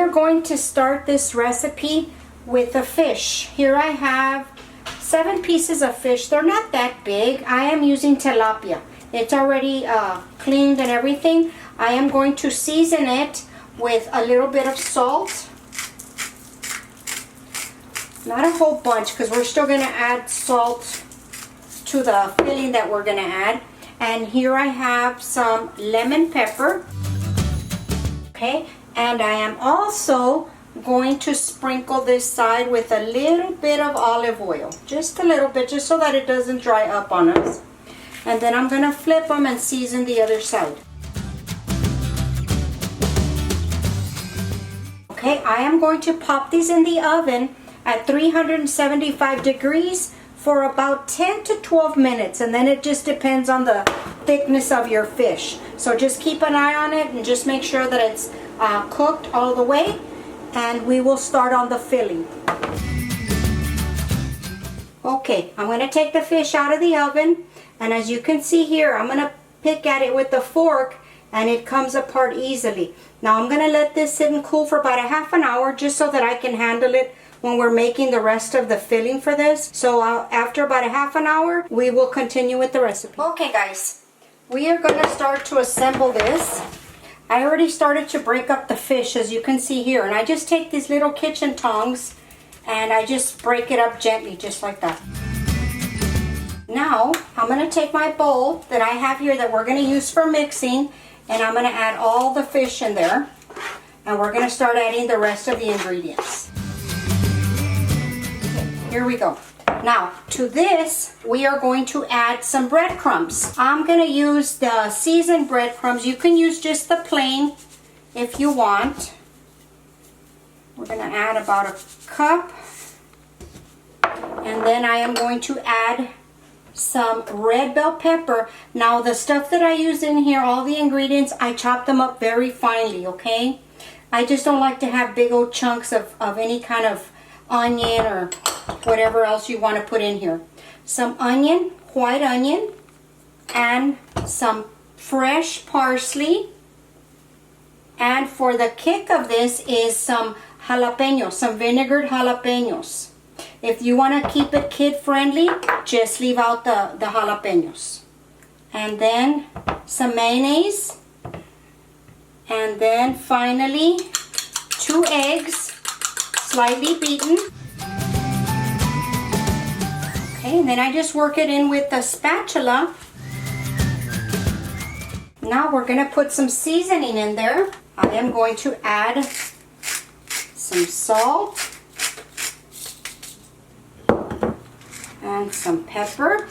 are going to start this recipe with the fish. Here I have 7 pieces of fish. They're not that big. I am using tilapia. It's already cleaned and everything. I am going to season it with a little bit of salt. Not a whole bunch, because we're still going to add salt to the filling that we're going to add. And here I have some lemon pepper. Okay, and I am also going to sprinkle this side with a little bit of olive oil. Just a little bit, just so that it doesn't dry up on us. And then I'm going to flip them and season the other side. Okay, I am going to pop these in the oven at 375 degrees for about 10 to 12 minutes, and then it just depends on the thickness of your fish. So just keep an eye on it and just make sure that it's cooked all the way, and we will start on the filling. Okay, I'm going to take the fish out of the oven, and as you can see here, I'm going to pick at it with the fork and it comes apart easily. Now I'm going to let this sit and cool for about a half an hour just so that I can handle it when we're making the rest of the filling for this. So after about a half an hour, we will continue with the recipe. Okay guys, we are going to start to assemble this. I already started to break up the fish, as you can see here, and I just take these little kitchen tongs and I just break it up gently, just like that. Now I'm going to take my bowl that I have here that we're going to use for mixing, and I'm going to add all the fish in there, and we're going to start adding the rest of the ingredients. Here we go. Now, to this, we are going to add some breadcrumbs. I'm going to use the seasoned breadcrumbs. You can use just the plain if you want. We're going to add about a cup. And then I am going to add some red bell pepper. Now, the stuff that I use in here, all the ingredients, I chop them up very finely, okay? I just don't like to have big old chunks of any kind of onion or whatever else you want to put in here. Some onion, white onion, and some fresh parsley. And for the kick of this is some jalapenos, some vinegared jalapenos. If you want to keep it kid friendly, just leave out the jalapenos. And then some mayonnaise. And then finally 2 eggs, slightly beaten. Okay, and then I just work it in with the spatula. Now we're going to put some seasoning in there. I am going to add some salt and some pepper.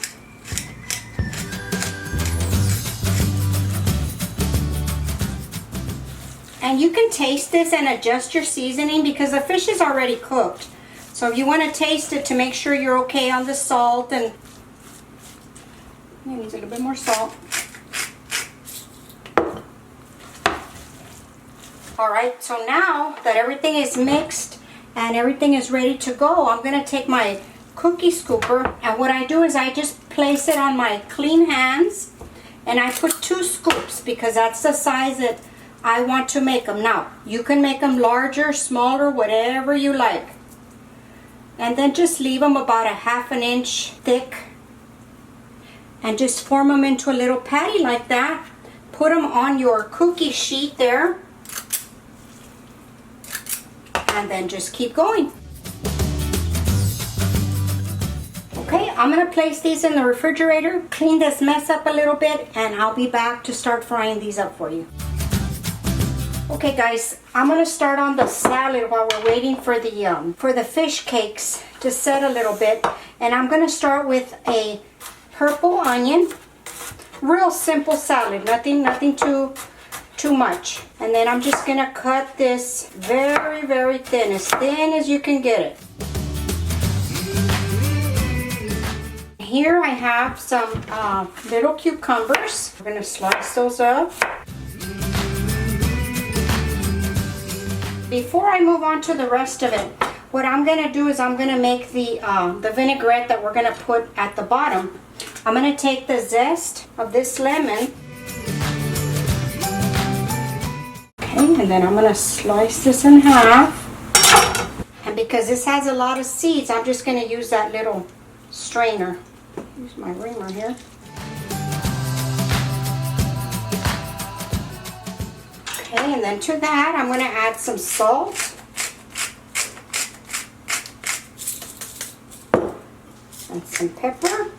And you can taste this and adjust your seasoning because the fish is already cooked. So if you want to taste it to make sure you're okay on the salt, and it needs a little bit more salt. Alright, so now that everything is mixed and everything is ready to go, I'm going to take my cookie scooper, and what I do is I just place it on my clean hands and I put 2 scoops because that's the size that I want to make them. Now, you can make them larger, smaller, whatever you like. And then just leave them about a ½ inch thick and just form them into a little patty like that. Put them on your cookie sheet there. And then just keep going. Okay, I'm going to place these in the refrigerator, clean this mess up a little bit, and I'll be back to start frying these up for you. Okay guys, I'm going to start on the salad while we're waiting for the fish cakes to set a little bit. And I'm going to start with a purple onion. Real simple salad, nothing too much. And then I'm just going to cut this very, very thin as you can get it. Here I have some little cucumbers. We're going to slice those up. Before I move on to the rest of it, what I'm going to do is I'm going to make the vinaigrette that we're going to put at the bottom. I'm going to take the zest of this lemon. Okay, and then I'm going to slice this in half. And because this has a lot of seeds, I'm just going to use that little strainer. Use my reamer here. Okay, and then to that, I'm going to add some salt. And some pepper.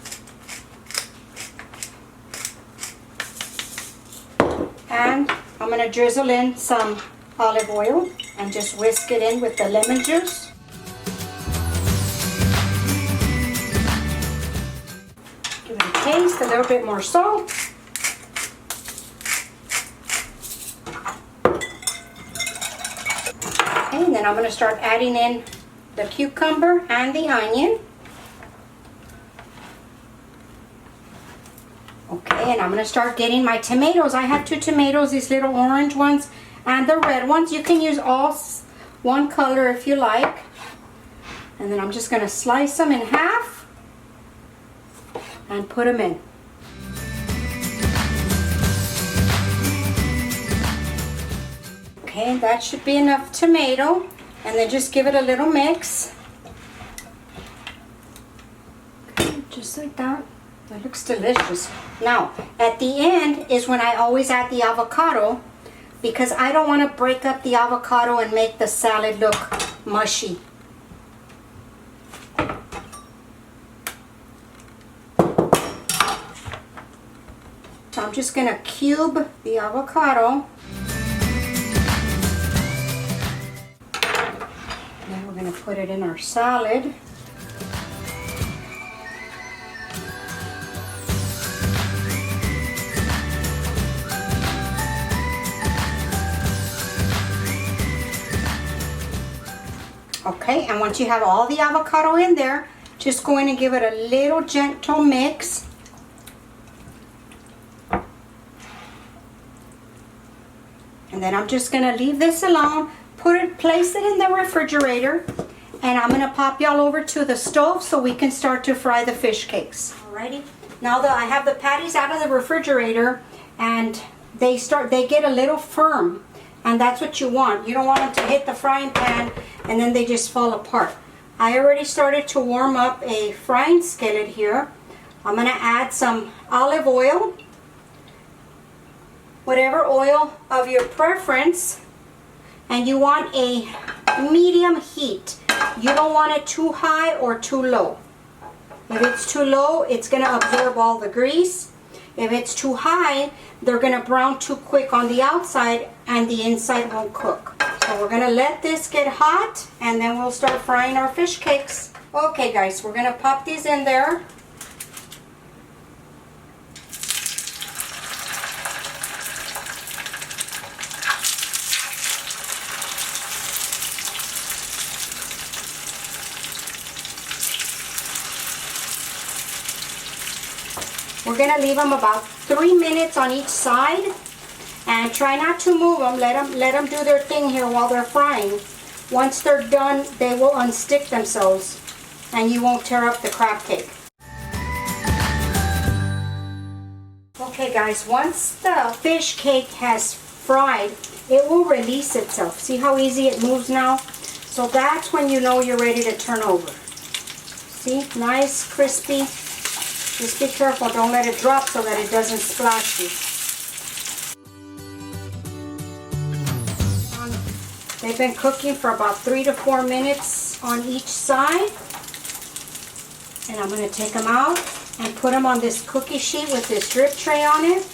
And I'm going to drizzle in some olive oil and just whisk it in with the lemon juice. Give it a taste, a little bit more salt. Okay, and then I'm going to start adding in the cucumber and the onion. Okay, and I'm going to start getting my tomatoes. I have 2 tomatoes, these little orange ones and the red ones. You can use all one color if you like. And then I'm just going to slice them in half and put them in. Okay, that should be enough tomato. And then just give it a little mix. Okay, just like that. That looks delicious. Now, at the end is when I always add the avocado, because I don't want to break up the avocado and make the salad look mushy. So I'm just going to cube the avocado. Then we're going to put it in our salad. Okay, and once you have all the avocado in there, just go in and give it a little gentle mix. And then I'm just going to leave this alone, place it in the refrigerator, and I'm going to pop y'all over to the stove so we can start to fry the fish cakes. Alrighty, now that I have the patties out of the refrigerator, and they get a little firm. And that's what you want. You don't want them to hit the frying pan and then they just fall apart. I already started to warm up a frying skillet here. I'm going to add some olive oil. Whatever oil of your preference. And you want a medium heat. You don't want it too high or too low. If it's too low, it's going to absorb all the grease. If it's too high, they're going to brown too quick on the outside and the inside won't cook. So we're going to let this get hot and then we'll start frying our fish cakes. Okay guys, we're going to pop these in there. We're going to leave them about 3 minutes on each side and try not to move them. Let them do their thing here while they're frying. Once they're done, they will unstick themselves and you won't tear up the crab cake. Okay guys, once the fish cake has fried, it will release itself. See how easy it moves now? So that's when you know you're ready to turn over. See, nice, crispy. Just be careful, don't let it drop so that it doesn't splash you. They've been cooking for about 3 to 4 minutes on each side. And I'm going to take them out and put them on this cookie sheet with this drip tray on it.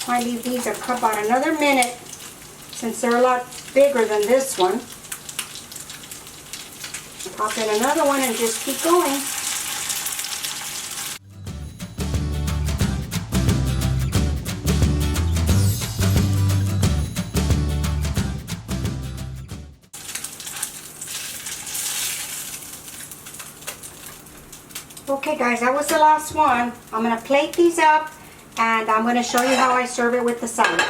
I leave these about another minute since they're a lot bigger than this one. Pop in another one and just keep going. Okay guys, that was the last one. I'm going to plate these up and I'm going to show you how I serve it with the salad.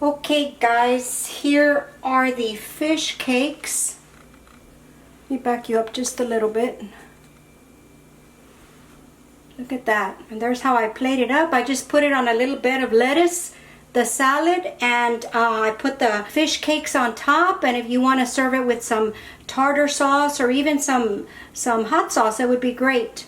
Okay guys, here are the fish cakes. Let me back you up just a little bit. Look at that. And there's how I plate it up. I just put it on a little bed of lettuce, the salad, and I put the fish cakes on top. And if you want to serve it with some tartar sauce or even some hot sauce, it would be great.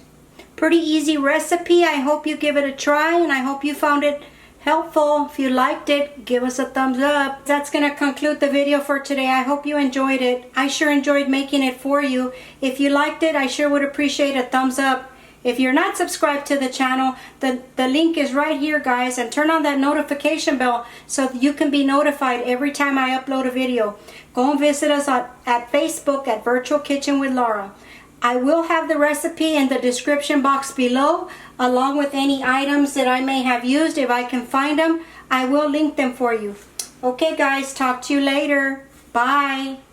Pretty easy recipe. I hope you give it a try, and I hope you found it helpful. If you liked it, give us a thumbs up. That's going to conclude the video for today. I hope you enjoyed it. I sure enjoyed making it for you. If you liked it, I sure would appreciate a thumbs up. If you're not subscribed to the channel, the link is right here, guys, and turn on that notification bell so you can be notified every time I upload a video. Go and visit us at Facebook at Virtual Kitchen with Laura. I will have the recipe in the description box below, along with any items that I may have used. If I can find them, I will link them for you. Okay, guys, talk to you later. Bye.